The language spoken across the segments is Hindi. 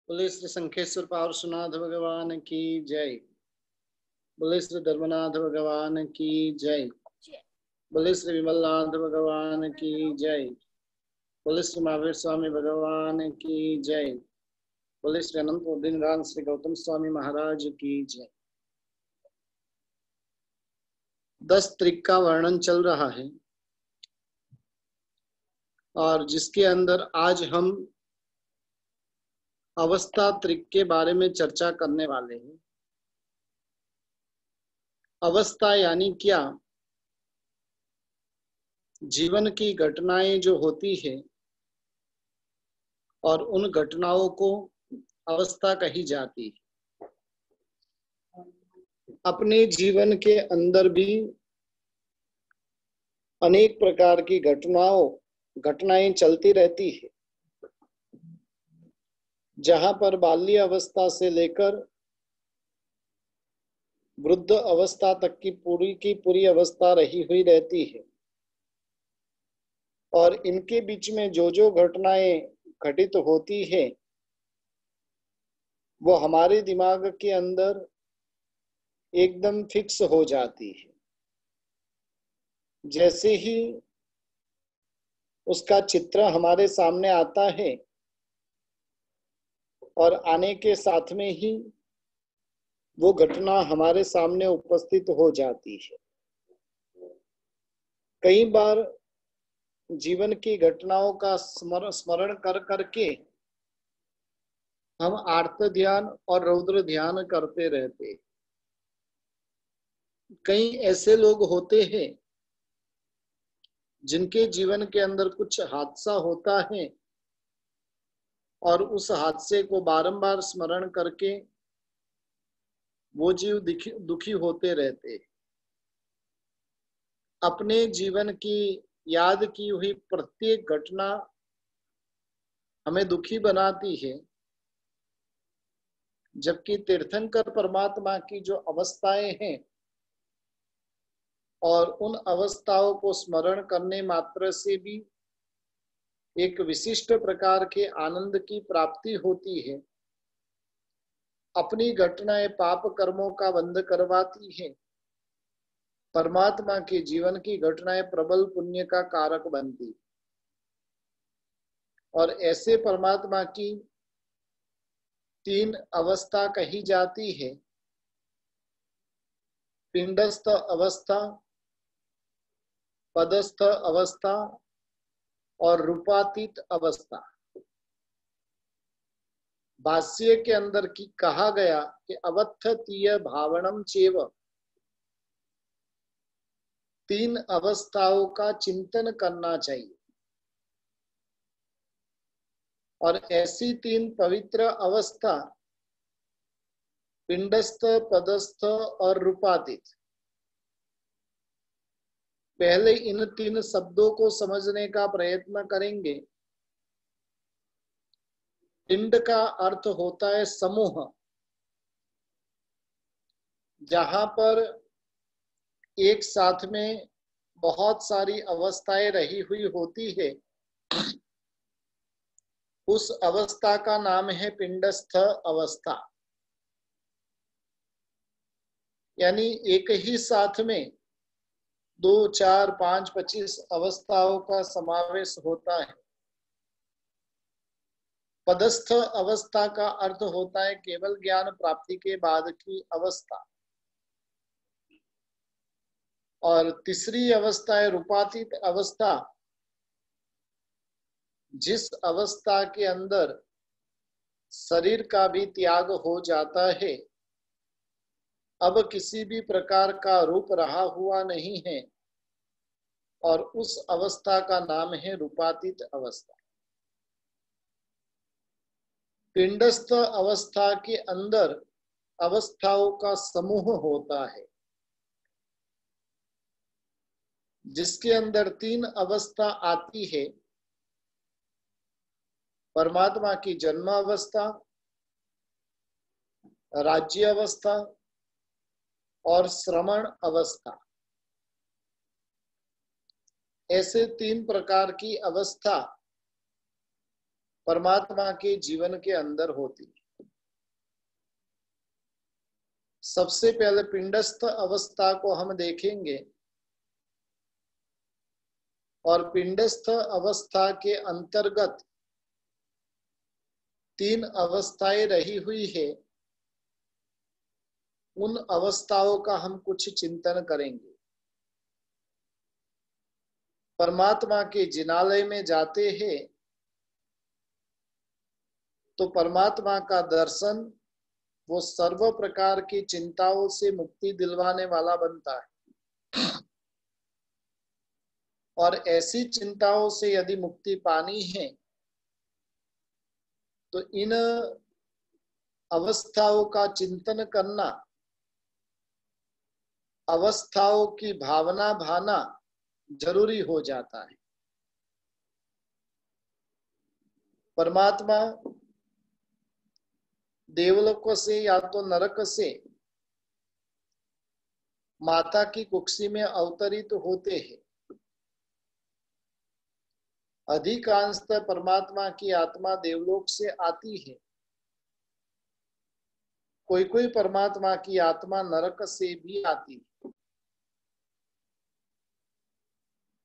बोले श्री शंखेश्वर पार्श्वनाथ भगवान की जय। बोले श्री धर्मनाथ भगवान की जय। बोले श्री विमलनाथ भगवान की जय। बोले श्री महावीर स्वामी भगवान की जय। बोले श्री अनंत उद्दीनराज श्री गौतम स्वामी महाराज की जय। 10 त्रिक का वर्णन चल रहा है और जिसके अंदर आज हम अवस्था त्रिक के बारे में चर्चा करने वाले हैं। अवस्था यानी क्या? जीवन की घटनाएं जो होती है और उन घटनाओं को अवस्था कही जाती है। अपने जीवन के अंदर भी अनेक प्रकार की घटनाएं चलती रहती है, जहां पर बाल्य अवस्था से लेकर वृद्ध अवस्था तक की पूरी अवस्था रही हुई रहती है और इनके बीच में जो घटनाएं घटित होती है वो हमारे दिमाग के अंदर एकदम फिक्स हो जाती है। जैसे ही उसका चित्र हमारे सामने आता है और आने के साथ में ही वो घटना हमारे सामने उपस्थित हो जाती है। कई बार जीवन की घटनाओं का स्मरण कर करके हम आर्त ध्यान और रौद्र ध्यान करते रहते। कई ऐसे लोग होते हैं जिनके जीवन के अंदर कुछ हादसा होता है और उस हादसे को बारंबार स्मरण करके वो जीव दुखी होते रहते। अपने जीवन की याद की हुई प्रत्येक घटना हमें दुखी बनाती है, जबकि तीर्थंकर परमात्मा की जो अवस्थाएं हैं और उन अवस्थाओं को स्मरण करने मात्र से भी एक विशिष्ट प्रकार के आनंद की प्राप्ति होती है। अपनी घटनाएं पाप कर्मों का बंध करवाती है। परमात्मा के जीवन की घटनाएं प्रबल पुण्य का कारक बनती और ऐसे परमात्मा की 3 अवस्था कही जाती है। पिंडस्थ अवस्था, पदस्थ अवस्था और रूपातीत अवस्था। भाष्य के अंदर की कहा गया कि अवस्थतीय भावनम चेव, 3 अवस्थाओं का चिंतन करना चाहिए और ऐसी 3 पवित्र अवस्था पिंडस्थ, पदस्थ और रूपातीत। पहले इन 3 शब्दों को समझने का प्रयत्न करेंगे। पिंड का अर्थ होता है समूह, जहां पर एक साथ में बहुत सारी अवस्थाएं रही हुई होती है। उस अवस्था का नाम है पिंडस्थ अवस्था। यानी एक ही साथ में 2, 4, 5, 25 अवस्थाओं का समावेश होता है। पदस्थ अवस्था का अर्थ होता है केवल ज्ञान प्राप्ति के बाद की अवस्था। और तीसरी अवस्था है रूपातीत अवस्था, जिस अवस्था के अंदर शरीर का भी त्याग हो जाता है, अब किसी भी प्रकार का रूप रहा हुआ नहीं है और उस अवस्था का नाम है रूपातीत अवस्था। पिंडस्थ अवस्था के अंदर अवस्थाओं का समूह होता है, जिसके अंदर 3 अवस्था आती है। परमात्मा की जन्म अवस्था, राज्य अवस्था और श्रवण अवस्था। ऐसे 3 प्रकार की अवस्था परमात्मा के जीवन के अंदर होती है। सबसे पहले पिंडस्थ अवस्था को हम देखेंगे और पिंडस्थ अवस्था के अंतर्गत 3 अवस्थाएं रही हुई है। उन अवस्थाओं का हम कुछ चिंतन करेंगे। परमात्मा के जिनालय में जाते हैं तो परमात्मा का दर्शन वो सर्व प्रकार की चिंताओं से मुक्ति दिलवाने वाला बनता है। और ऐसी चिंताओं से यदि मुक्ति पानी है तो इन अवस्थाओं का चिंतन करना, अवस्थाओं की भावना भाना जरूरी हो जाता है। परमात्मा देवलोक से या तो नरक से माता की कुक्षी में अवतरित होते हैं। अधिकांशतः परमात्मा की आत्मा देवलोक से आती है। कोई कोई परमात्मा की आत्मा नरक से भी आती है।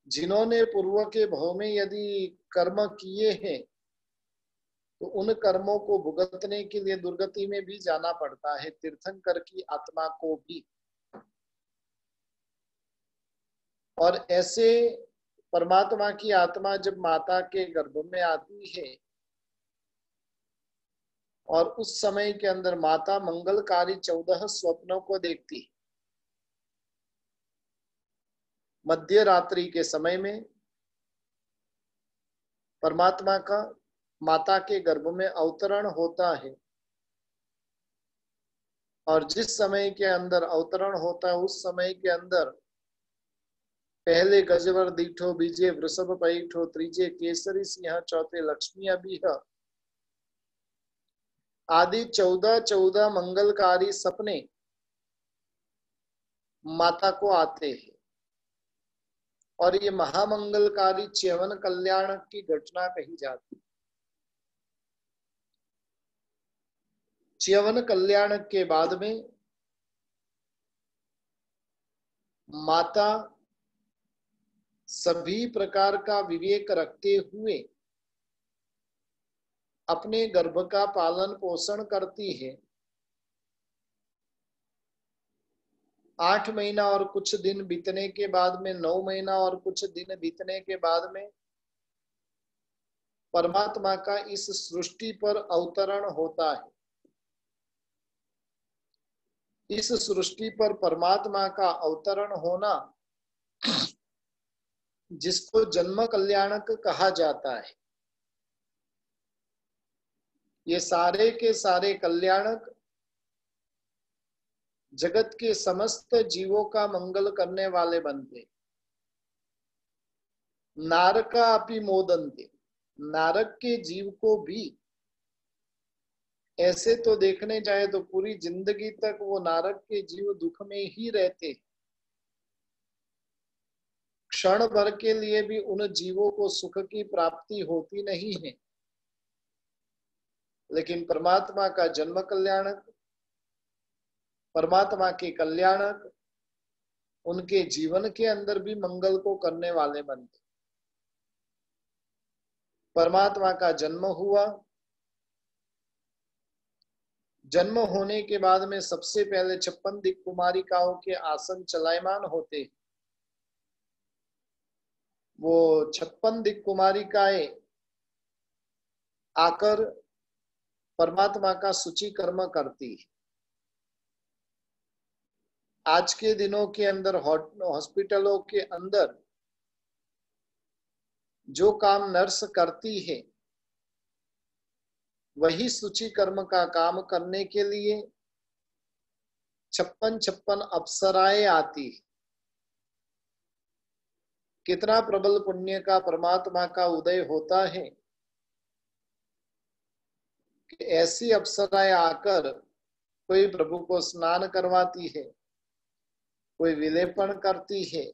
जिन्होंने पूर्व के भव में यदि कर्म किए हैं तो उन कर्मों को भुगतने के लिए दुर्गति में भी जाना पड़ता है, तीर्थंकर की आत्मा को भी। और ऐसे परमात्मा की आत्मा जब माता के गर्भ में आती है और उस समय के अंदर माता मंगलकारी 14 स्वप्नों को देखती है। मध्य रात्रि के समय में परमात्मा का माता के गर्भ में अवतरण होता है और जिस समय के अंदर अवतरण होता है उस समय के अंदर पहले गजवर दीठो, बीजे वृषभ पैठो, त्रीजे केसरी सिंह, चौथे लक्ष्मी अभिह आदि 14 मंगलकारी सपने माता को आते हैं। और ये महामंगलकारी च्यवन कल्याण की घटना कही जाती है। च्यवन कल्याण के बाद में माता सभी प्रकार का विवेक रखते हुए अपने गर्भ का पालन पोषण करती है। 8 महीना और कुछ दिन बीतने के बाद में, 9 महीना और कुछ दिन बीतने के बाद में परमात्मा का इस सृष्टि पर अवतरण होता है। इस सृष्टि पर परमात्मा का अवतरण होना जिसको जन्म कल्याणक कहा जाता है। ये सारे के सारे कल्याणक जगत के समस्त जीवों का मंगल करने वाले बनते। नारका अपि मोदन्ते, नारक के जीव को भी ऐसे तो देखने जाए तो पूरी जिंदगी तक वो नारक के जीव दुख में ही रहते। क्षण भर के लिए भी उन जीवों को सुख की प्राप्ति होती नहीं है। लेकिन परमात्मा का जन्म कल्याणक, परमात्मा के कल्याणक उनके जीवन के अंदर भी मंगल को करने वाले बनते। परमात्मा का जन्म हुआ। जन्म होने के बाद में सबसे पहले 56 दिक् कुमारिकाओं के आसन चलायमान होते। वो 56 दिक् कुमारिकाएं आकर परमात्मा का सूची कर्म करती है। आज के दिनों के अंदर हॉस्पिटलों के अंदर जो काम नर्स करती है वही सूची कर्म का काम करने के लिए 56 अप्सराएं आती है। कितना प्रबल पुण्य का परमात्मा का उदय होता है कि ऐसी अप्सराएं आकर कोई प्रभु को स्नान करवाती है, कोई विलेपन करती है,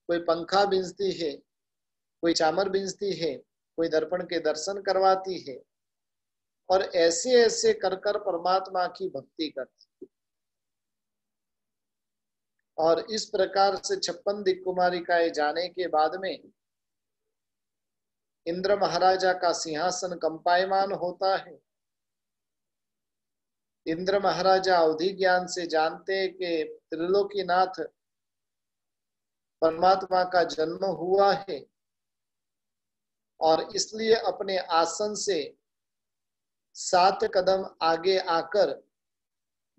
कोई पंखा बींजती है, कोई चामर बींजती है, कोई दर्पण के दर्शन करवाती है, और ऐसे ऐसे कर कर परमात्मा की भक्ति करती। और इस प्रकार से 56 दिक्कुमारिकाएं जाने के बाद में इंद्र महाराजा का सिंहासन कंपायमान होता है। इंद्र महाराजा अवधि ज्ञान से जानते हैं कि त्रिलोकीनाथ परमात्मा का जन्म हुआ है, और इसलिए अपने आसन से 7 कदम आगे आकर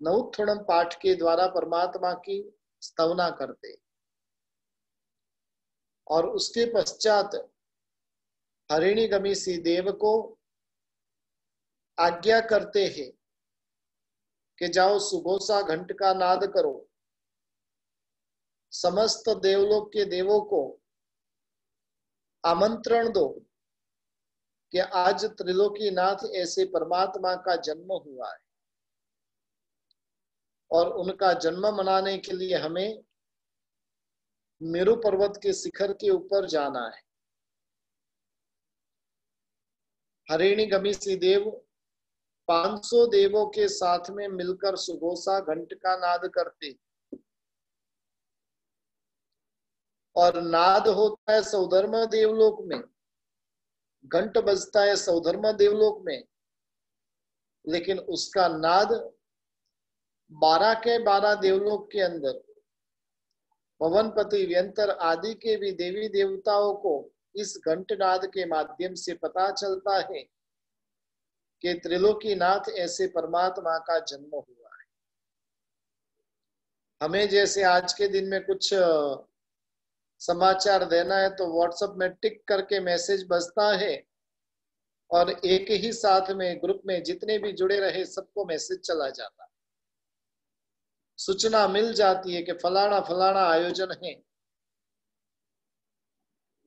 नवोत्थानम पाठ के द्वारा परमात्मा की स्तवना करते, और उसके पश्चात हरिणीगमिसी देव को आज्ञा करते हैं कि जाओ सुघोषा घंट का नाद करो, समस्त देवलोक के देवों को आमंत्रण दो कि आज त्रिलोकीनाथ ऐसे परमात्मा का जन्म हुआ है, और उनका जन्म मनाने के लिए हमें मेरु पर्वत के शिखर के ऊपर जाना है। हरिणीगमिसी देव 500 देवों के साथ में मिलकर सुघोषा घंट का नाद करते, और नाद होता है सौधर्म देवलोक में, घंट बजता है सौधर्म देवलोक में, लेकिन उसका नाद 12 के 12 देवलोक के अंदर भवनपति व्यंतर आदि के भी देवी देवताओं को इस घंट नाद के माध्यम से पता चलता है कि त्रिलोकीनाथ ऐसे परमात्मा का जन्म हुआ है। हमें जैसे आज के दिन में कुछ समाचार देना है तो व्हाट्सएप में टिक करके मैसेज बजता है, और एक ही साथ में ग्रुप में जितने भी जुड़े रहे सबको मैसेज चला जाता है, सूचना मिल जाती है कि फलाना फलाना आयोजन है।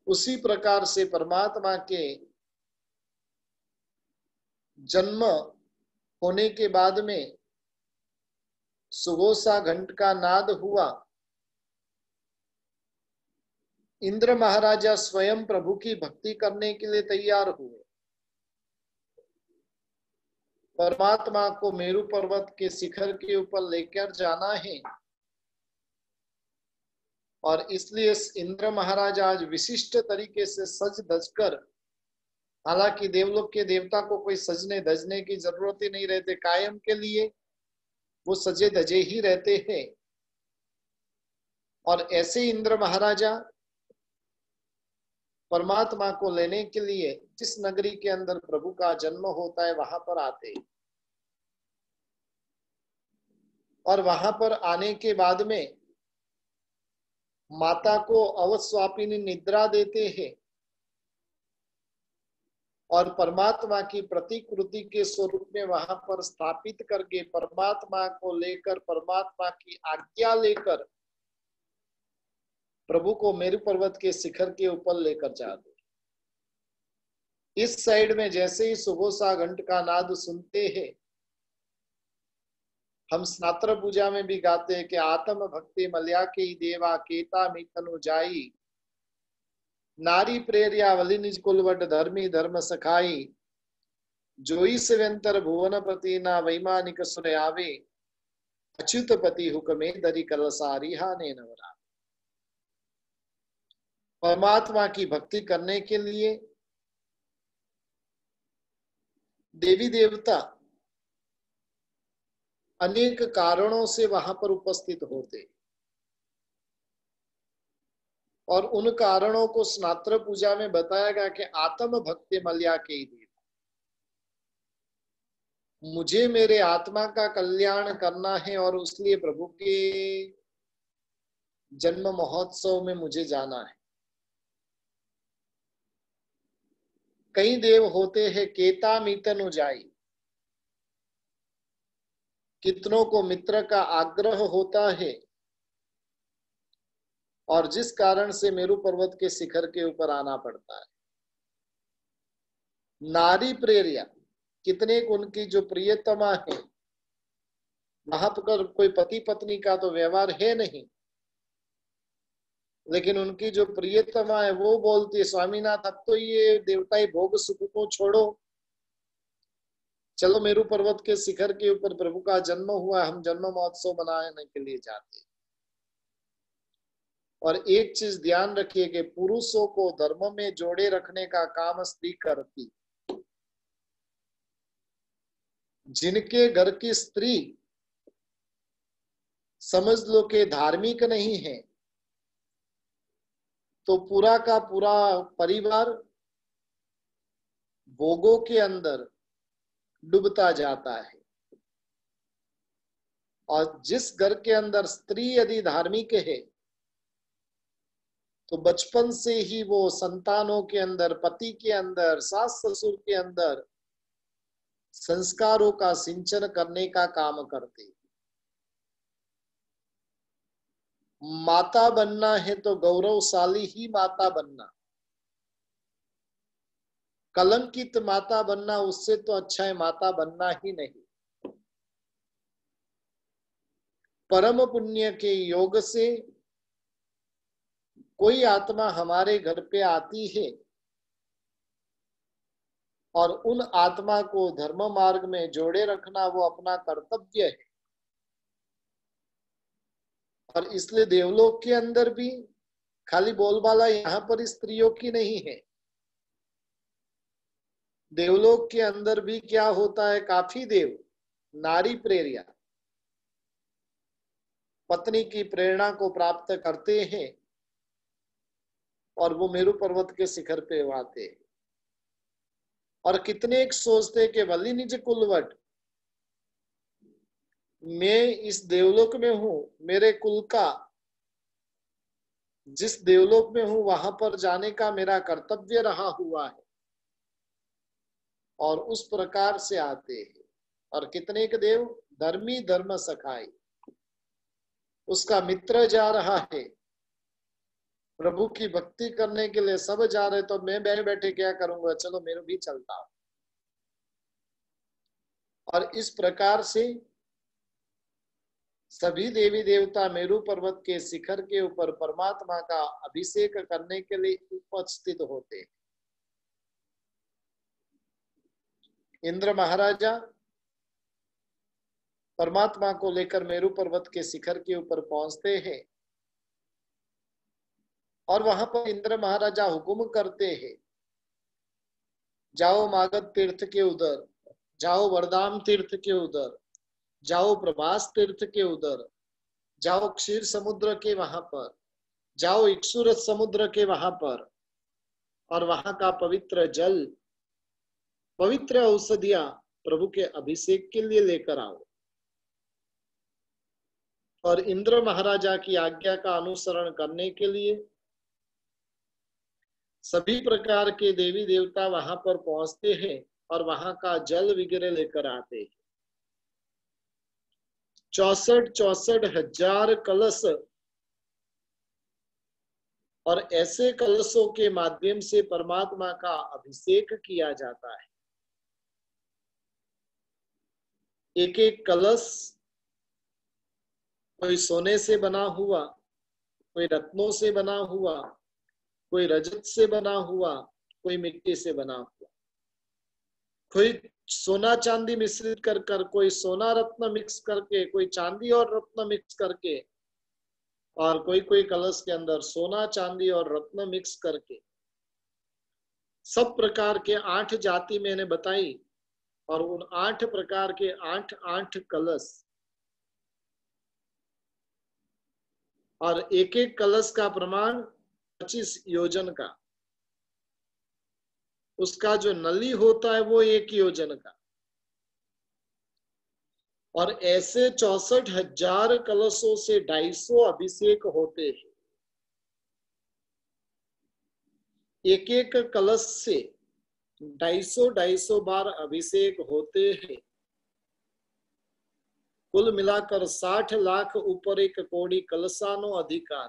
उसी प्रकार से परमात्मा के जन्म होने के बाद में सुघोषा घंट का नाद हुआ। इंद्र महाराजा स्वयं प्रभु की भक्ति करने के लिए तैयार हुए। परमात्मा को मेरु पर्वत के शिखर के ऊपर लेकर जाना है, और इसलिए इंद्र महाराज आज विशिष्ट तरीके से सज धज कर, हालांकि देवलोक के देवता को कोई सजने धजने की जरूरत ही नहीं रहती, कायम के लिए वो सजे धजे ही रहते हैं। और ऐसे इंद्र महाराजा परमात्मा को लेने के लिए जिस नगरी के अंदर प्रभु का जन्म होता है वहां पर आते, और वहां पर आने के बाद में माता को अवस्वापिनी निद्रा देते हैं, और परमात्मा की प्रतिकृति के स्वरूप में वहां पर स्थापित करके परमात्मा को लेकर, परमात्मा की आज्ञा लेकर प्रभु को मेरु पर्वत के शिखर के ऊपर लेकर जाते। इस साइड में जैसे ही सुघोषा घंट का नाद सुनते हैं, हम स्नात्र पूजा में भी गाते हैं कि आत्म भक्ति मल्या के देवा केता मितनु जाई, नारी प्रेरिया वली निज कुलवट धर्मी धर्म सखाई, जोई सेवंतर भुवन पति ना वैमानिक सुर आवे, अच्युत पति हुक्मे दरी कर सारी हाने नवरा। परमात्मा की भक्ति करने के लिए देवी देवता अनेक कारणों से वहां पर उपस्थित होते, और उन कारणों को स्नात्र पूजा में बताया गया कि आत्म भक्ति मल्या के देव, मुझे मेरे आत्मा का कल्याण करना है और इसलिए प्रभु के जन्म महोत्सव में मुझे जाना है। कई देव होते हैं केता मितनु जाई, कितनों को मित्र का आग्रह होता है, और जिस कारण से मेरु पर्वत के शिखर के ऊपर आना पड़ता है। नारी प्रेरिया, कितने उनकी जो प्रियतमा है, वहां पर कोई पति पत्नी का तो व्यवहार है नहीं, लेकिन उनकी जो प्रियतमा है वो बोलती है, स्वामीनाथ अब तो ये देवताई भोग सुख को छोड़ो, चलो मेरू पर्वत के शिखर के ऊपर प्रभु का जन्म हुआ, हम जन्म महोत्सव मनाने के लिए जाते। और एक चीज ध्यान रखिए कि पुरुषों को धर्म में जोड़े रखने का काम स्त्री करती। जिनके घर की स्त्री समझ लो कि धार्मिक नहीं है, तो पूरा का पूरा परिवार भोगों के अंदर डूबता जाता है। और जिस घर के अंदर स्त्री यदि धार्मिक है, तो बचपन से ही वो संतानों के अंदर, पति के अंदर, सास ससुर के अंदर संस्कारों का सिंचन करने का काम करते। माता बनना है तो गौरवशाली ही माता बनना, कलंकित माता बनना उससे तो अच्छा है माता बनना ही नहीं। परम पुण्य के योग से कोई आत्मा हमारे घर पे आती है और उन आत्मा को धर्म मार्ग में जोड़े रखना वो अपना कर्तव्य है। और इसलिए देवलोक के अंदर भी खाली बोलबाला यहाँ पर स्त्रियों की नहीं है। देवलोक के अंदर भी क्या होता है, काफी देव नारी प्रेरिया पत्नी की प्रेरणा को प्राप्त करते हैं और वो मेरू पर्वत के शिखर पे आते हैं। और कितने एक सोचते कि भली निज कुलवट, मैं इस देवलोक में हूं, मेरे कुल का जिस देवलोक में हूं वहां पर जाने का मेरा कर्तव्य रहा हुआ है, और उस प्रकार से आते हैं। और कितने के देव धर्मी धर्म सखाई, उसका मित्र जा रहा है प्रभु की भक्ति करने के लिए, सब जा रहे तो मैं बैठे क्या करूंगा, चलो मेरे भी चलता हूं। और इस प्रकार से सभी देवी देवता मेरू पर्वत के शिखर के ऊपर परमात्मा का अभिषेक करने के लिए उपस्थित होते हैं। इंद्र महाराजा परमात्मा को लेकर मेरू पर्वत के शिखर के ऊपर पहुंचते हैं और वहां पर इंद्र महाराजा हुक्म करते हैं, जाओ मागध तीर्थ के उधर, जाओ वरदाम तीर्थ के उधर, जाओ प्रभास तीर्थ के उधर, जाओ क्षीर समुद्र के वहां पर, जाओ इक्षुरत समुद्र के वहां पर, और वहां का पवित्र जल, पवित्र औषधियां प्रभु के अभिषेक के लिए लेकर आओ। और इंद्र महाराजा की आज्ञा का अनुसरण करने के लिए सभी प्रकार के देवी देवता वहां पर पहुंचते हैं और वहां का जल वगैरह लेकर आते हैं। 64 हजार कलश, और ऐसे कलशों के माध्यम से परमात्मा का अभिषेक किया जाता है। एक एक कलश कोई सोने से बना हुआ, कोई रत्नों से बना हुआ, कोई रजत से बना हुआ, कोई मिट्टी से बना हुआ, कोई सोना चांदी मिश्रित कर कर, कोई सोना रत्न मिक्स करके, कोई चांदी और रत्न मिक्स करके, और कोई कोई कलश के अंदर सोना चांदी और रत्न मिक्स करके। सब प्रकार के 8 जाति मैंने बताई, और उन 8 प्रकार के 8 कलश, और एक एक कलश का प्रमाण 25 योजन का, उसका जो नली होता है वो 1 योजन का। और ऐसे 64 हजार कलशों से 250 अभिषेक होते हैं। एक एक कलश से 250 बार अभिषेक होते हैं। कुल मिलाकर 60 लाख ऊपर 1 कोड़ी कलशानो अधिकार,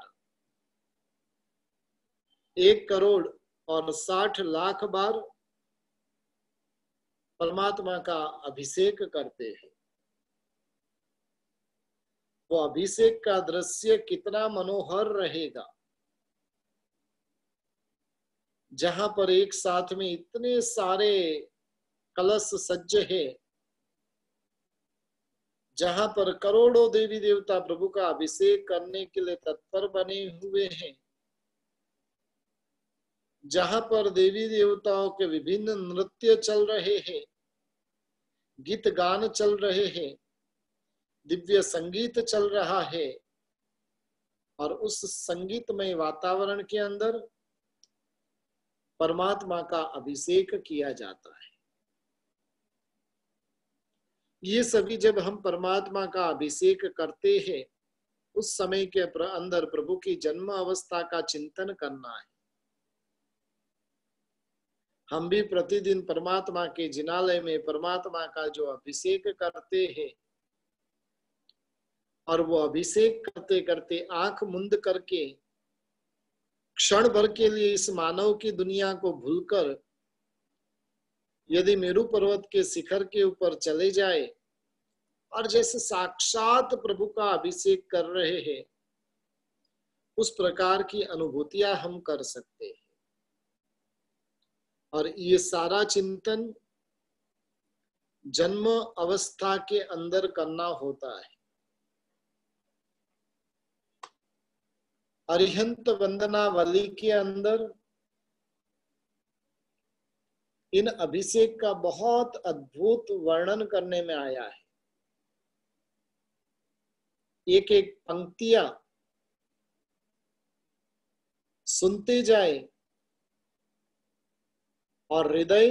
1 करोड़ और 60 लाख बार परमात्मा का अभिषेक करते हैं। वो अभिषेक का दृश्य कितना मनोहर रहेगा। जहां पर एक साथ में इतने सारे कलश सज्ज है, जहां पर करोड़ों देवी देवता प्रभु का अभिषेक करने के लिए तत्पर बने हुए हैं, जहां पर देवी देवताओं के विभिन्न नृत्य चल रहे हैं, गीत गान चल रहे हैं, दिव्य संगीत चल रहा है, और उस संगीतमय वातावरण के अंदर परमात्मा का अभिषेक किया जाता है। ये सभी जब हम परमात्मा का अभिषेक करते हैं, उस समय के अंदर प्रभु की जन्म अवस्था का चिंतन करना है। हम भी प्रतिदिन परमात्मा के जिनालय में परमात्मा का जो अभिषेक करते हैं, और वो अभिषेक करते करते आंख मुंद करके क्षण भर के लिए इस मानव की दुनिया को भूलकर यदि मेरू पर्वत के शिखर के ऊपर चले जाए और जैसे साक्षात प्रभु का अभिषेक कर रहे हैं, उस प्रकार की अनुभूतियां हम कर सकते हैं। और ये सारा चिंतन जन्म अवस्था के अंदर करना होता है। अरिहंत वंदनावली के अंदर इन अभिषेक का बहुत अद्भुत वर्णन करने में आया है। एक एक पंक्तियां सुनते जाए और हृदय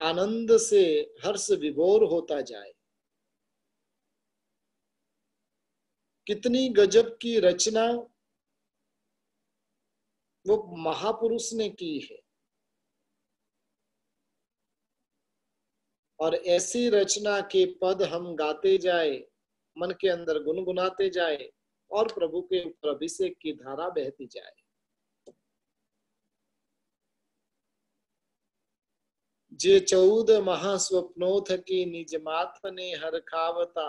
आनंद से हर्ष विभोर होता जाए। कितनी गजब की रचना वो महापुरुष ने की है, और ऐसी रचना के पद हम गाते जाए, मन के अंदर गुनगुनाते जाए, और प्रभु के ऊपर अभिषेक की धारा बहती जाए। जे 14 महास्वप्नोथ की निज माथ ने हर खावता,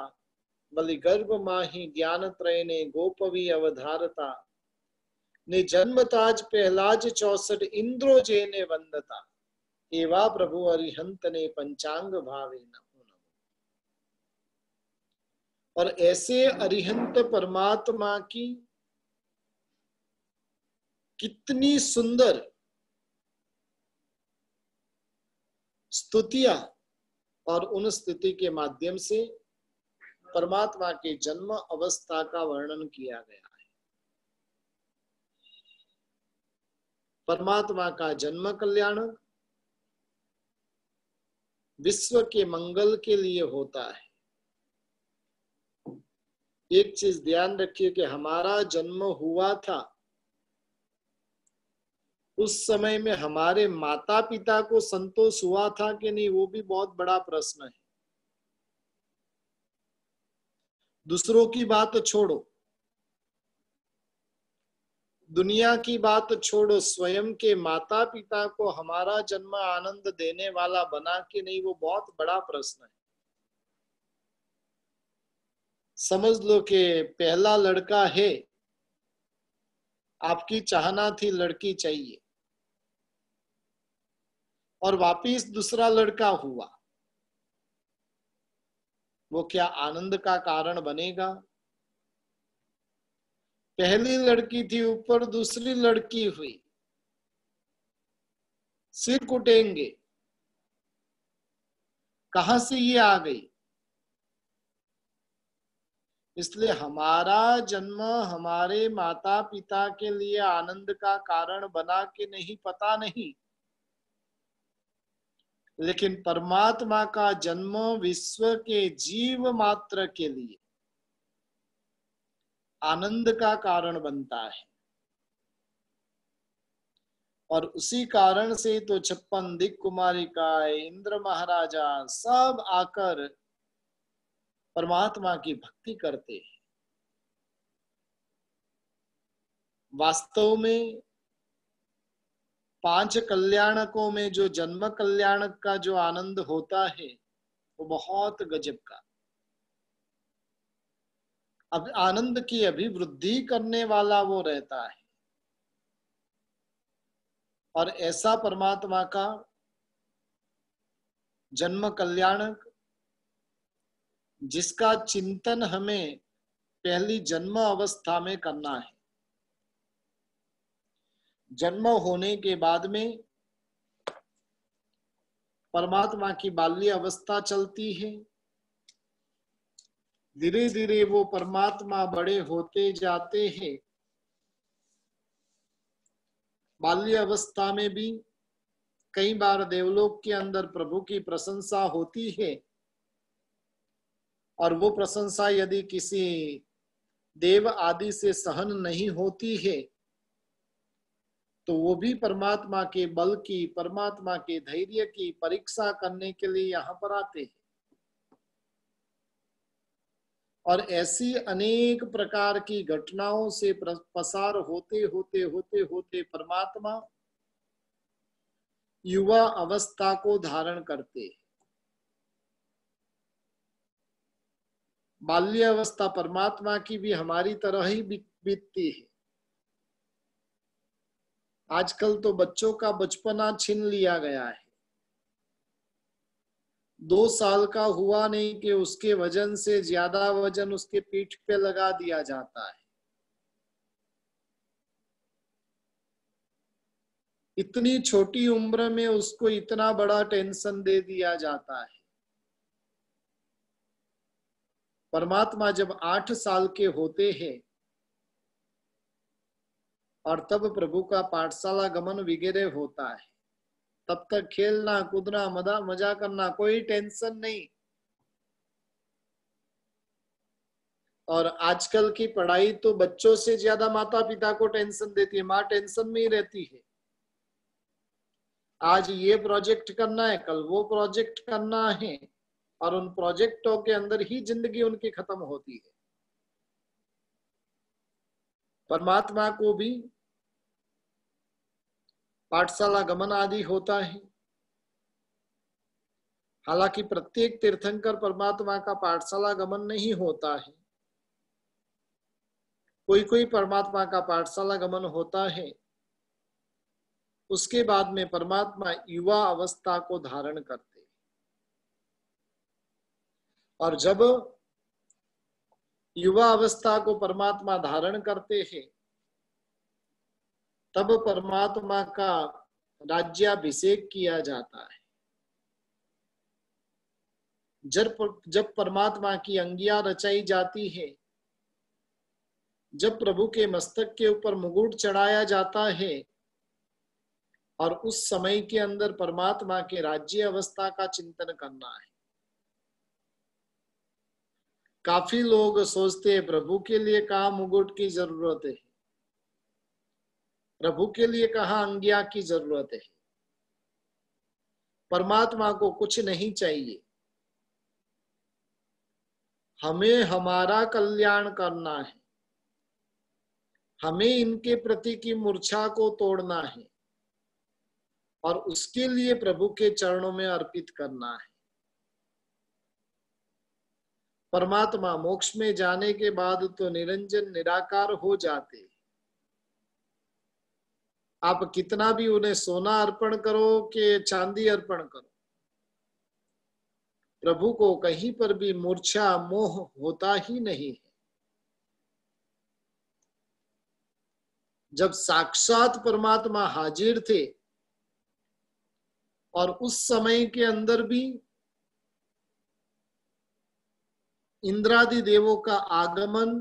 बलि गर्भ माही ज्ञान त्रय ने गोपवी अवधारता, ने जन्म ताज पहलाज 64 इंद्रो जे ने वंदता, एवा प्रभु अरिहंत ने पंचांग भावे नमो नमो। और ऐसे अरिहंत परमात्मा की कितनी सुंदर स्तुतियां, और उन स्तुति के माध्यम से परमात्मा के जन्म अवस्था का वर्णन किया गया है। परमात्मा का जन्म कल्याण विश्व के मंगल के लिए होता है। एक चीज ध्यान रखिए कि हमारा जन्म हुआ था, उस समय में हमारे माता पिता को संतोष हुआ था कि नहीं, वो भी बहुत बड़ा प्रश्न है। दूसरों की बात छोड़ो, दुनिया की बात छोड़ो, स्वयं के माता पिता को हमारा जन्म आनंद देने वाला बना कि नहीं, वो बहुत बड़ा प्रश्न है। समझ लो कि पहला लड़का है, आपकी चाहना थी लड़की चाहिए, और वापिस दूसरा लड़का हुआ, वो क्या आनंद का कारण बनेगा? पहली लड़की थी, ऊपर दूसरी लड़की हुई, सिर कुटेंगे, कहां से ये आ गई? इसलिए हमारा जन्म हमारे माता पिता के लिए आनंद का कारण बना कि नहीं, पता नहीं, लेकिन परमात्मा का जन्म विश्व के जीव मात्र के लिए आनंद का कारण बनता है। और उसी कारण से तो 56 दिक् कुमारिकाएं, इंद्र महाराजा सब आकर परमात्मा की भक्ति करते हैं। वास्तव में 5 कल्याणकों में जो जन्म कल्याणक का जो आनंद होता है, वो बहुत गजब का, अब आनंद की अभिवृद्धि करने वाला वो रहता है। और ऐसा परमात्मा का जन्म कल्याणक, जिसका चिंतन हमें पहली जन्म अवस्था में करना है। जन्म होने के बाद में परमात्मा की बाल्य अवस्था चलती है। धीरे धीरे वो परमात्मा बड़े होते जाते हैं। बाल्य अवस्था में भी कई बार देवलोक के अंदर प्रभु की प्रशंसा होती है, और वो प्रशंसा यदि किसी देव आदि से सहन नहीं होती है तो वो भी परमात्मा के बल की, परमात्मा के धैर्य की परीक्षा करने के लिए यहाँ पर आते हैं। और ऐसी अनेक प्रकार की घटनाओं से पसार होते होते होते होते परमात्मा युवा अवस्था को धारण करते हैं। बाल्य अवस्था परमात्मा की भी हमारी तरह ही बीतती है। आजकल तो बच्चों का बचपना छीन लिया गया है। 2 साल का हुआ नहीं कि उसके वजन से ज्यादा वजन उसके पीठ पे लगा दिया जाता है। इतनी छोटी उम्र में उसको इतना बड़ा टेंशन दे दिया जाता है। परमात्मा जब 8 साल के होते हैं और तब प्रभु का पाठशाला गमन वगैरह होता है, तब तक खेलना कूदना मजा करना, कोई टेंशन नहीं। और आजकल की पढ़ाई तो बच्चों से ज्यादा माता पिता को टेंशन देती है। माँ टेंशन में ही रहती है, आज ये प्रोजेक्ट करना है, कल वो प्रोजेक्ट करना है, और उन प्रोजेक्टों के अंदर ही जिंदगी उनकी खत्म होती है। परमात्मा को भी पाठशाला गमन आदि होता है। हालांकि प्रत्येक तीर्थंकर परमात्मा का पाठशाला गमन नहीं होता है, कोई कोई परमात्मा का पाठशाला गमन होता है। उसके बाद में परमात्मा युवा अवस्था को धारण करते हैं। और जब युवा अवस्था को परमात्मा धारण करते हैं तब परमात्मा का राज्याभिषेक किया जाता है। जब परमात्मा की अंगियां रचाई जाती है, जब प्रभु के मस्तक के ऊपर मुकुट चढ़ाया जाता है, और उस समय के अंदर परमात्मा के राज्य अवस्था का चिंतन करना है। काफी लोग सोचते हैं प्रभु के लिए कहाँ मुकुट की जरूरत है, प्रभु के लिए कहाँ अंगिया की जरूरत है। परमात्मा को कुछ नहीं चाहिए, हमें हमारा कल्याण करना है, हमें इनके प्रति की मूर्छा को तोड़ना है और उसके लिए प्रभु के चरणों में अर्पित करना है। परमात्मा मोक्ष में जाने के बाद तो निरंजन निराकार हो जाते। आप कितना भी उन्हें सोना अर्पण करो कि चांदी अर्पण करो, प्रभु को कहीं पर भी मूर्छा मोह होता ही नहीं है। जब साक्षात परमात्मा हाजिर थे और उस समय के अंदर भी इंद्रादि देवों का आगमन,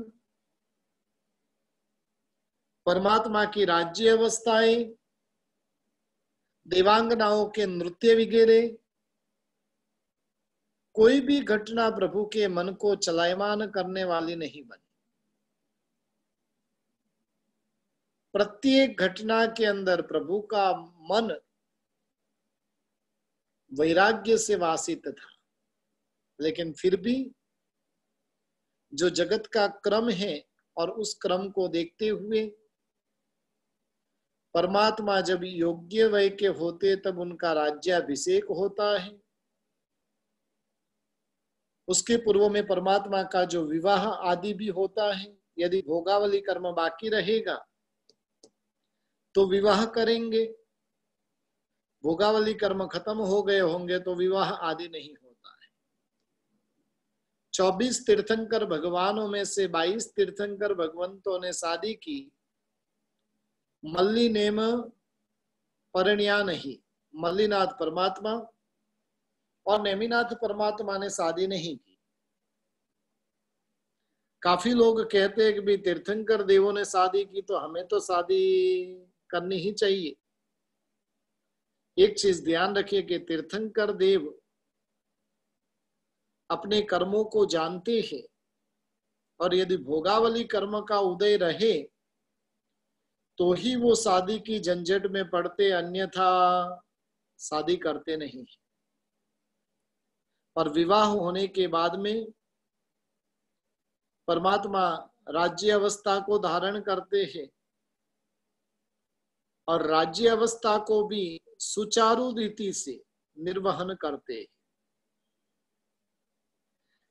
परमात्मा की राज्य अवस्थाएं, देवांगनाओं के नृत्य वगैरह, कोई भी घटना प्रभु के मन को चलायमान करने वाली नहीं बनी। प्रत्येक घटना के अंदर प्रभु का मन वैराग्य से वासित था। लेकिन फिर भी जो जगत का क्रम है और उस क्रम को देखते हुए परमात्मा जब योग्य वय के होते तब उनका राज्याभिषेक होता है। उसके पूर्व में परमात्मा का जो विवाह आदि भी होता है। यदि भोगावली कर्म बाकी रहेगा तो विवाह करेंगे, भोगावली कर्म खत्म हो गए होंगे तो विवाह आदि नहीं होता है। 24 तीर्थंकर भगवानों में से 22 तीर्थंकर भगवंतों ने शादी की, मल्ली नेम परिण्या नहीं, मल्लीनाथ परमात्मा और नेमिनाथ परमात्मा ने शादी नहीं की। काफी लोग कहते हैं कि भी तीर्थंकर देवों ने शादी की तो हमें तो शादी करनी ही चाहिए। एक चीज ध्यान रखिए कि तीर्थंकर देव अपने कर्मों को जानते हैं और यदि भोगावली कर्म का उदय रहे तो ही वो शादी की झंझट में पड़ते, अन्यथा शादी करते नहीं। और विवाह होने के बाद में परमात्मा राज्य अवस्था को धारण करते हैं और राज्य अवस्था को भी सुचारू रीति से निर्वहन करते हैं।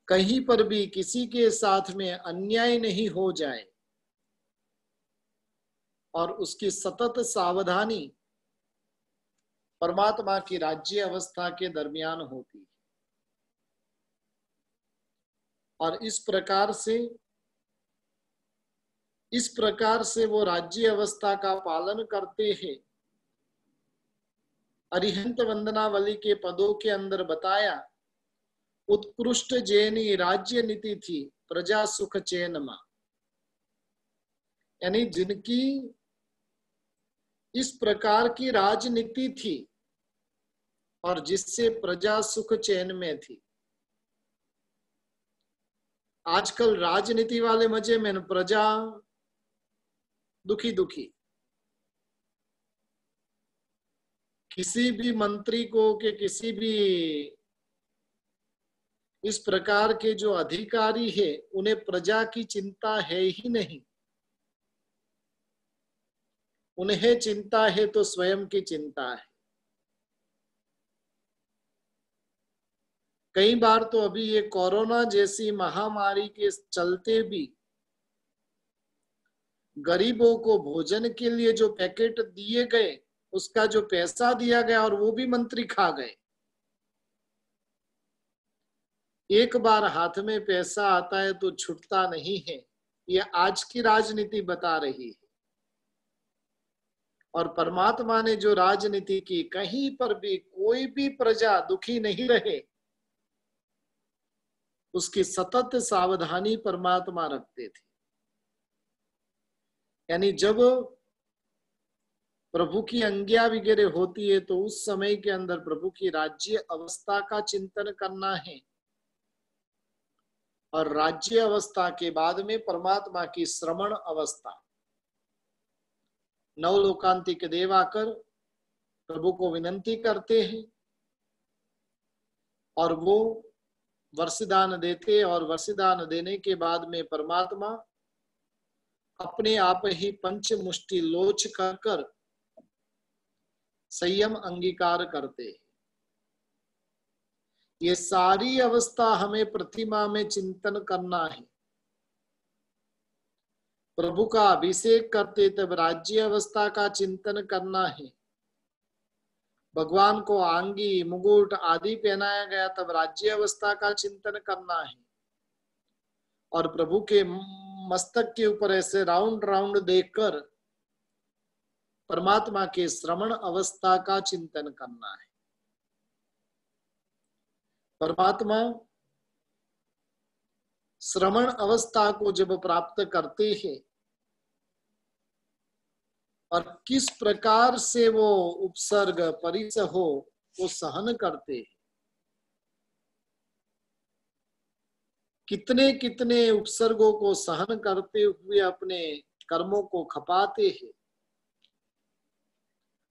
कहीं पर भी किसी के साथ में अन्याय नहीं हो जाए और उसकी सतत सावधानी परमात्मा की राज्य अवस्था के दरमियान होती है। और इस प्रकार से वो राज्य अवस्था का पालन करते हैं। अरिहंत वंदनावली के पदों के अंदर बताया, उत्कृष्ट जैनी राज्य नीति थी प्रजा सुख चैनमा, यानी जिनकी इस प्रकार की राजनीति थी और जिससे प्रजा सुख चैन में थी। आजकल राजनीति वाले मजे में, प्रजा दुखी दुखी। किसी भी मंत्री को कि किसी भी इस प्रकार के जो अधिकारी है उन्हें प्रजा की चिंता है ही नहीं। उन्हें चिंता है तो स्वयं की चिंता है। कई बार तो अभी ये कोरोना जैसी महामारी के चलते भी गरीबों को भोजन के लिए जो पैकेट दिए गए उसका जो पैसा दिया गया और वो भी मंत्री खा गए। एक बार हाथ में पैसा आता है तो छूटता नहीं है, ये आज की राजनीति बता रही है। और परमात्मा ने जो राजनीति की, कहीं पर भी कोई भी प्रजा दुखी नहीं रहे, उसकी सतत सावधानी परमात्मा रखते थे। यानी जब प्रभु की आज्ञा वगैरह होती है तो उस समय के अंदर प्रभु की राज्य अवस्था का चिंतन करना है और राज्य अवस्था के बाद में परमात्मा की श्रवण अवस्था। नवलोकांतिक देव आकर प्रभु को विनंती करते हैं और वो वर्षदान देते, और वर्षदान देने के बाद में परमात्मा अपने आप ही पंच मुष्टि लोच कर संयम अंगीकार करते हैं। ये सारी अवस्था हमें प्रतिमा में चिंतन करना है। प्रभु का अभिषेक करते तब राज्य अवस्था का चिंतन करना है। भगवान को आंगी मुकुट आदि पहनाया गया तब राज्य अवस्था का चिंतन करना है। और प्रभु के मस्तक के ऊपर ऐसे राउंड राउंड देखकर परमात्मा के श्रवण अवस्था का चिंतन करना है। परमात्मा श्रवण अवस्था को जब प्राप्त करते हैं और किस प्रकार से वो उपसर्ग परिसह हो वो सहन करते हैं, कितने कितने उपसर्गों को सहन करते हुए अपने कर्मों को खपाते हैं।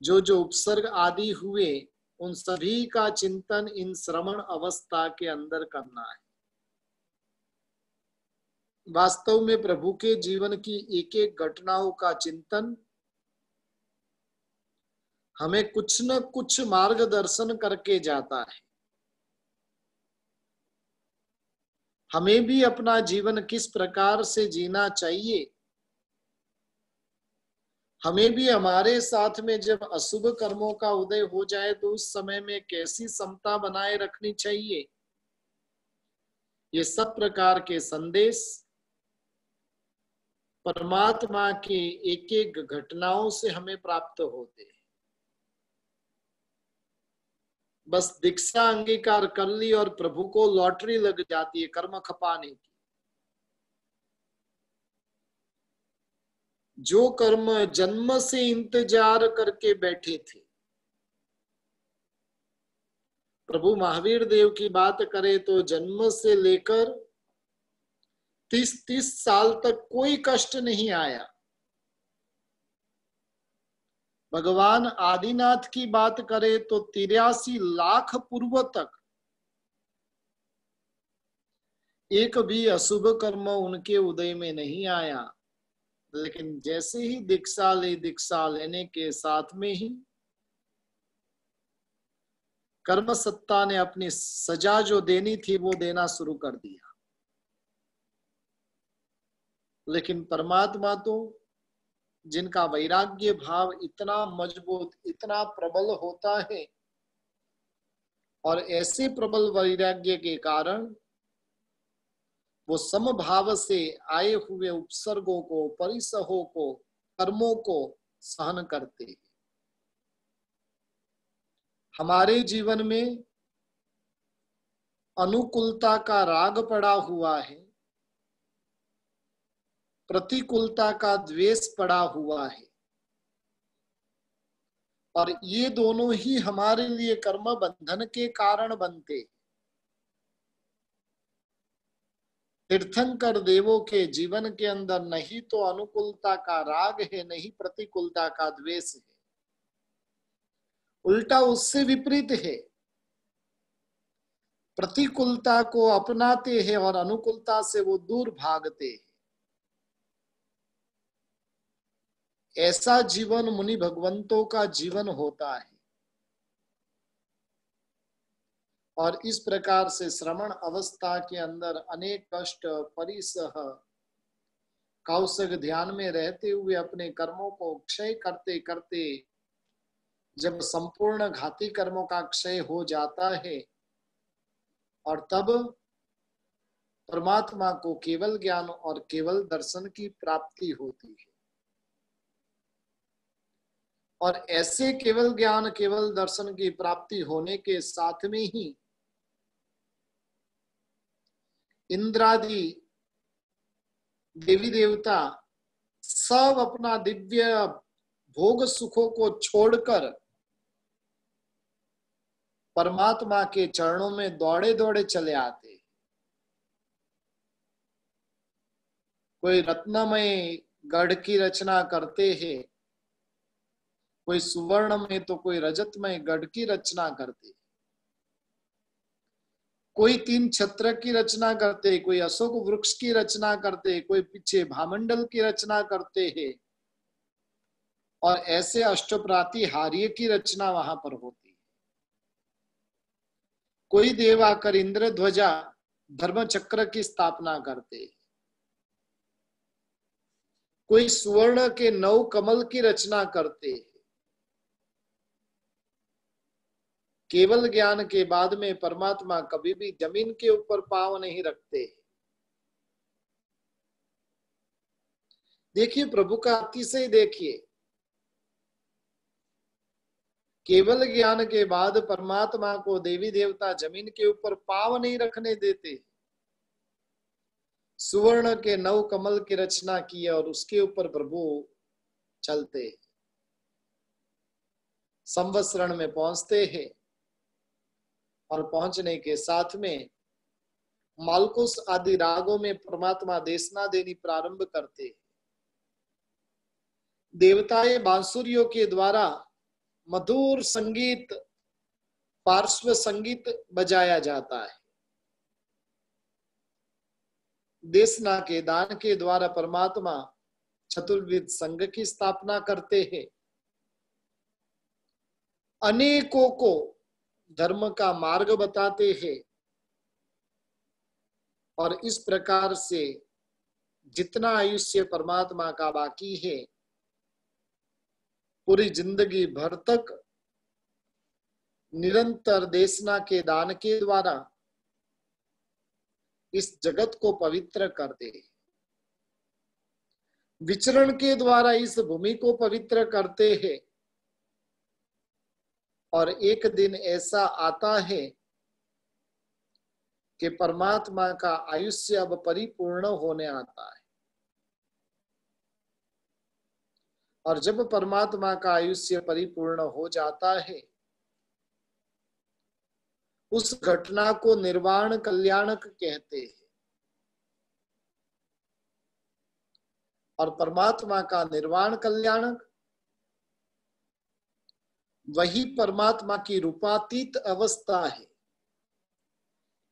जो जो उपसर्ग आदि हुए उन सभी का चिंतन इन श्रवण अवस्था के अंदर करना है। वास्तव में प्रभु के जीवन की एक एक घटनाओं का चिंतन हमें कुछ न कुछ मार्गदर्शन करके जाता है। हमें भी अपना जीवन किस प्रकार से जीना चाहिए हमें भी हमारे साथ में जब अशुभ कर्मों का उदय हो जाए तो उस समय में कैसी समता बनाए रखनी चाहिए, ये सब प्रकार के संदेश परमात्मा के एक एक घटनाओं से हमें प्राप्त होते हैं। बस दीक्षा अंगीकार कर ली और प्रभु को लॉटरी लग जाती है कर्म खपाने की। जो कर्म जन्म से इंतजार करके बैठे थे, प्रभु महावीर देव की बात करें तो जन्म से लेकर 30-30 साल तक कोई कष्ट नहीं आया। भगवान आदिनाथ की बात करें तो 83 लाख पूर्व तक एक भी अशुभ कर्म उनके उदय में नहीं आया। लेकिन जैसे ही दीक्षा लेने के साथ में ही कर्म सत्ता ने अपनी सजा जो देनी थी वो देना शुरू कर दिया। लेकिन परमात्मा तो जिनका वैराग्य भाव इतना मजबूत, इतना प्रबल होता है, और ऐसे प्रबल वैराग्य के कारण वो समभाव से आए हुए उपसर्गों को, परिसहों को, कर्मों को सहन करते हैं। हमारे जीवन में अनुकूलता का राग पड़ा हुआ है, प्रतिकूलता का द्वेष पड़ा हुआ है, और ये दोनों ही हमारे लिए कर्म बंधन के कारण बनते। तीर्थंकर देवों के जीवन के अंदर नहीं तो अनुकूलता का राग है, नहीं प्रतिकूलता का द्वेष है, उल्टा उससे विपरीत है। प्रतिकूलता को अपनाते हैं और अनुकूलता से वो दूर भागते हैं। ऐसा जीवन मुनि भगवंतों का जीवन होता है। और इस प्रकार से श्रवण अवस्था के अंदर अनेक कष्ट, परिसह, कौशग ध्यान में रहते हुए अपने कर्मों को क्षय करते करते जब संपूर्ण घाती कर्मों का क्षय हो जाता है और तब परमात्मा को केवल ज्ञान और केवल दर्शन की प्राप्ति होती है। और ऐसे केवल ज्ञान, केवल दर्शन की प्राप्ति होने के साथ में ही इंद्रादि देवी देवता सब अपना दिव्य भोग सुखों को छोड़कर परमात्मा के चरणों में दौड़े दौड़े चले आते। कोई रत्नमय गढ़ की रचना करते हैं, कोई सुवर्ण में तो कोई रजतमय गढ़ की रचना करते, कोई 3 छत्र की रचना करते, कोई अशोक वृक्ष की रचना करते, कोई पीछे भामंडल की रचना करते हैं, और ऐसे अष्टप्राति हार्य की रचना वहां पर होती है। कोई देव आकर इंद्र ध्वजा धर्म चक्र की स्थापना करते, कोई सुवर्ण के 9 कमल की रचना करते। केवल ज्ञान के बाद में परमात्मा कभी भी जमीन के ऊपर पांव नहीं रखते। देखिए प्रभु का अतिशय देखिए, केवल ज्ञान के बाद परमात्मा को देवी देवता जमीन के ऊपर पांव नहीं रखने देते। सुवर्ण के 9 कमल की रचना की और उसके ऊपर प्रभु चलते, संवत्सरण में पहुंचते हैं, और पहुंचने के साथ में मालकुस आदि रागों में परमात्मा देशना देनी प्रारंभ करते। देवताएं बांसुरियों के द्वारा मधुर संगीत, पार्श्व संगीत बजाया जाता है। देशना के दान के द्वारा परमात्मा चतुर्विध संघ की स्थापना करते हैं, अनेकों को धर्म का मार्ग बताते हैं, और इस प्रकार से जितना आयुष्य परमात्मा का बाकी है पूरी जिंदगी भर तक निरंतर देशना के दान के द्वारा इस जगत को पवित्र कर दे, विचरण के द्वारा इस भूमि को पवित्र करते हैं। और एक दिन ऐसा आता है कि परमात्मा का आयुष्य अब परिपूर्ण होने आता है। और जब परमात्मा का आयुष्य परिपूर्ण हो जाता है, उस घटना को निर्वाण कल्याणक कहते हैं। और परमात्मा का निर्वाण कल्याणक वही परमात्मा की रूपातीत अवस्था है।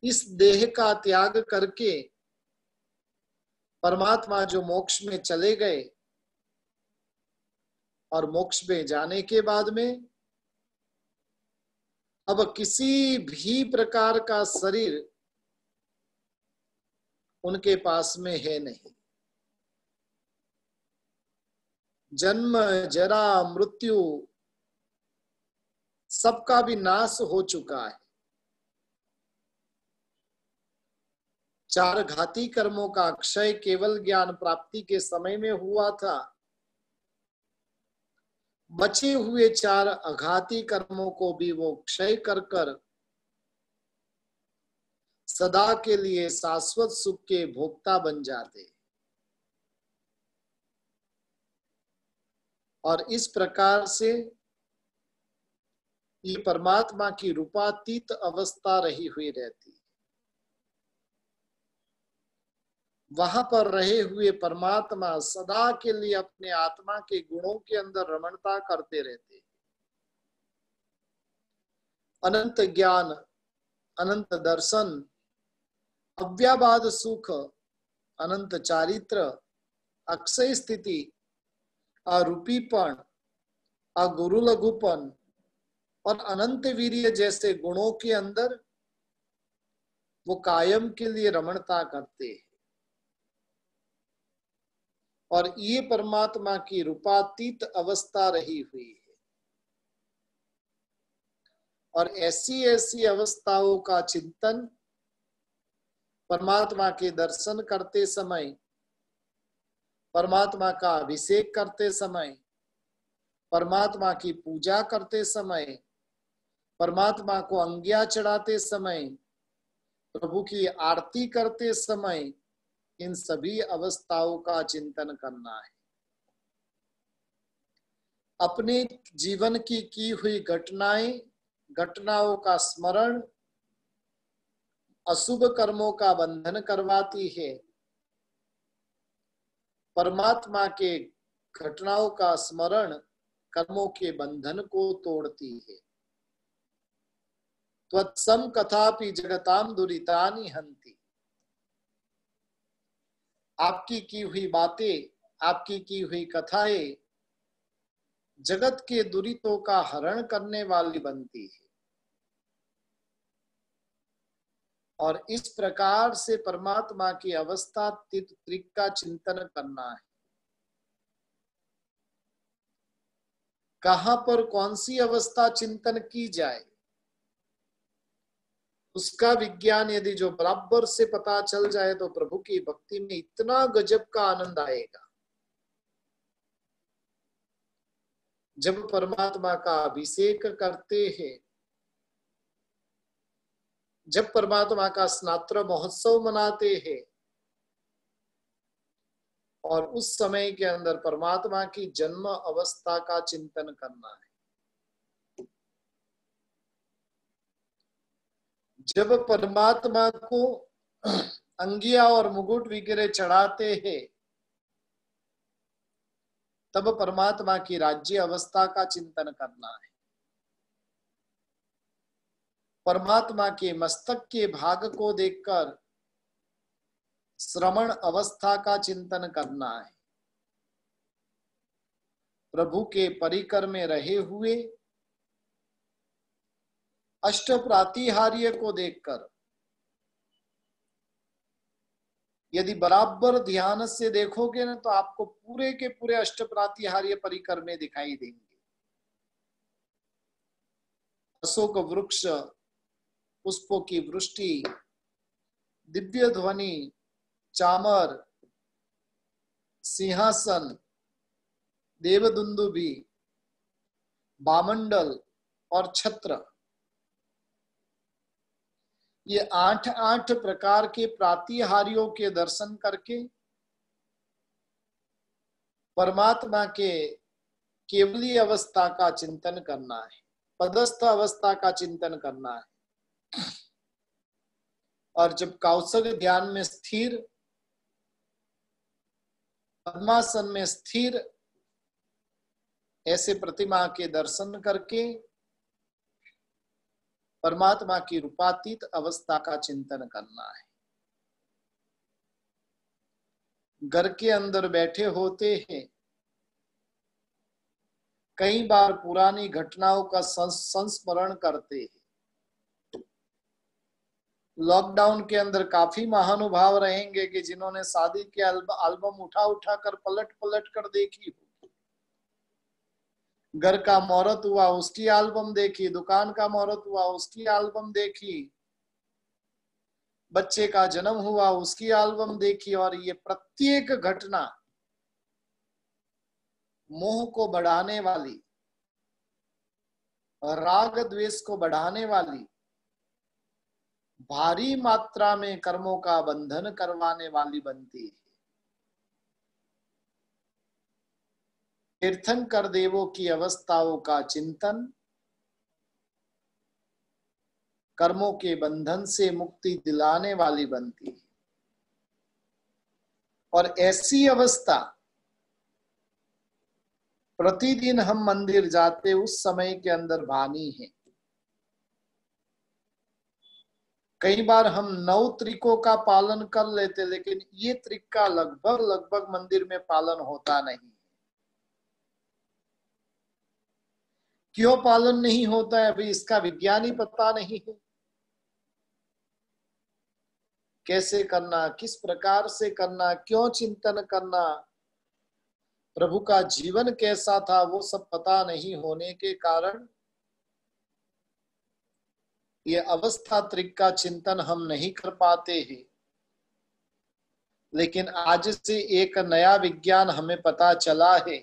इस देह का त्याग करके परमात्मा जो मोक्ष में चले गए, और मोक्ष में जाने के बाद में अब किसी भी प्रकार का शरीर उनके पास में है नहीं। जन्म जरा मृत्यु सबका भी नाश हो चुका है। 4 घाती कर्मों का क्षय केवल ज्ञान प्राप्ति के समय में हुआ था। बचे हुए 4 अघाती कर्मों को भी वो क्षय कर कर सदा के लिए शाश्वत सुख के भोक्ता बन जाते। और इस प्रकार से ये परमात्मा की रूपातीत अवस्था रही हुई रहती। वहां पर रहे हुए परमात्मा सदा के लिए अपने आत्मा के गुणों के अंदर रमणता करते रहते। अनंत ज्ञान, अनंत दर्शन, अव्याबाद सुख, अनंत चारित्र, अक्षय स्थिति, अरूपीपन, अगुरु लघुपन और अनंत वीर्य जैसे गुणों के अंदर वो कायम के लिए रमणता करते हैं। और ये परमात्मा की रूपातीत अवस्था रही हुई है। और ऐसी ऐसी अवस्थाओं का चिंतन परमात्मा के दर्शन करते समय, परमात्मा का अभिषेक करते समय, परमात्मा की पूजा करते समय, परमात्मा को अंगिया चढ़ाते समय, प्रभु की आरती करते समय, इन सभी अवस्थाओं का चिंतन करना है। अपने जीवन की हुई घटनाओं का स्मरण अशुभ कर्मों का बंधन करवाती है। परमात्मा के घटनाओं का स्मरण कर्मों के बंधन को तोड़ती है। त्वत्सम कथापि जगताम दुरितानि हंति। आपकी की हुई बातें, आपकी की हुई कथाएं जगत के दुरितों का हरण करने वाली बनती है। और इस प्रकार से परमात्मा की अवस्था त्रिक का चिंतन करना है। कहां पर कौन सी अवस्था चिंतन की जाए, उसका विज्ञान यदि जो बराबर से पता चल जाए तो प्रभु की भक्ति में इतना गजब का आनंद आएगा। जब परमात्मा का अभिषेक करते हैं, जब परमात्मा का स्नात्र महोत्सव मनाते हैं, और उस समय के अंदर परमात्मा की जन्म अवस्था का चिंतन करना है। जब परमात्मा को अंगिया और मुकुट वगैरह चढ़ाते हैं, तब परमात्मा की राज्य अवस्था का चिंतन करना है। परमात्मा के मस्तक के भाग को देखकर श्रवण अवस्था का चिंतन करना है। प्रभु के परिकर में रहे हुए अष्ट प्रातिहार्य को देखकर यदि बराबर ध्यान से देखोगे ना, तो आपको पूरे के पूरे अष्ट प्रातिहार्य परिकर में दिखाई देंगे। अशोक वृक्ष, पुष्पों की वृष्टि, दिव्य ध्वनि, चामर, सिंहासन, देवदुंदुभी, वामंडल और छत्र, ये 8 प्रकार के प्रातिहार्यों के दर्शन करके परमात्मा के केवली अवस्था का चिंतन करना है, पदस्थ अवस्था का चिंतन करना है। और जब कौशल ध्यान में स्थिर, पद्मासन में स्थिर ऐसे प्रतिमा के दर्शन करके परमात्मा की रूपातीत अवस्था का चिंतन करना है। घर के अंदर बैठे होते हैं, कई बार पुरानी घटनाओं का संस्मरण करते हैं। लॉकडाउन के अंदर काफी महानुभाव रहेंगे कि जिन्होंने शादी के एल्बम उठा उठा कर पलट पलट कर देखी, घर का मुहूर्त हुआ उसकी एल्बम देखी, दुकान का मुहूर्त हुआ उसकी एल्बम देखी, बच्चे का जन्म हुआ उसकी एल्बम देखी। और ये प्रत्येक घटना मोह को बढ़ाने वाली, राग द्वेष को बढ़ाने वाली, भारी मात्रा में कर्मों का बंधन करवाने वाली बनती है। तीर्थंकर देवों की अवस्थाओं का चिंतन कर्मों के बंधन से मुक्ति दिलाने वाली बनती है। और ऐसी अवस्था प्रतिदिन हम मंदिर जाते उस समय के अंदर भानी है। कई बार हम 9 त्रिकों का पालन कर लेते, लेकिन ये त्रिक का लगभग मंदिर में पालन होता नहीं। क्यों पालन नहीं होता है? अभी इसका विज्ञान ही पता नहीं है। कैसे करना, किस प्रकार से करना, क्यों चिंतन करना, प्रभु का जीवन कैसा था, वो सब पता नहीं होने के कारण ये अवस्था त्रिक का चिंतन हम नहीं कर पाते हैं। लेकिन आज से एक नया विज्ञान हमें पता चला है।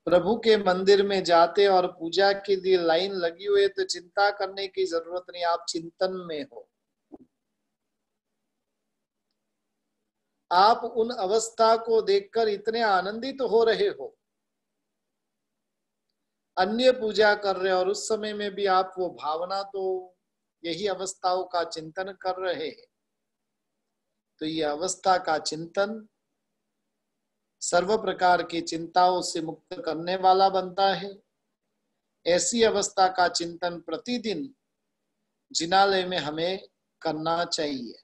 प्रभु के मंदिर में जाते और पूजा के लिए लाइन लगी हुई है तो चिंता करने की जरूरत नहीं, आप चिंतन में हो। आप उन अवस्था को देखकर इतने आनंदित हो रहे हो, अन्य पूजा कर रहे और उस समय में भी आप वो भावना, तो यही अवस्थाओं का चिंतन कर रहे हैं। तो ये अवस्था का चिंतन सर्व प्रकार की चिंताओं से मुक्त करने वाला बनता है। ऐसी अवस्था का चिंतन प्रतिदिन जिनालय में हमें करना चाहिए।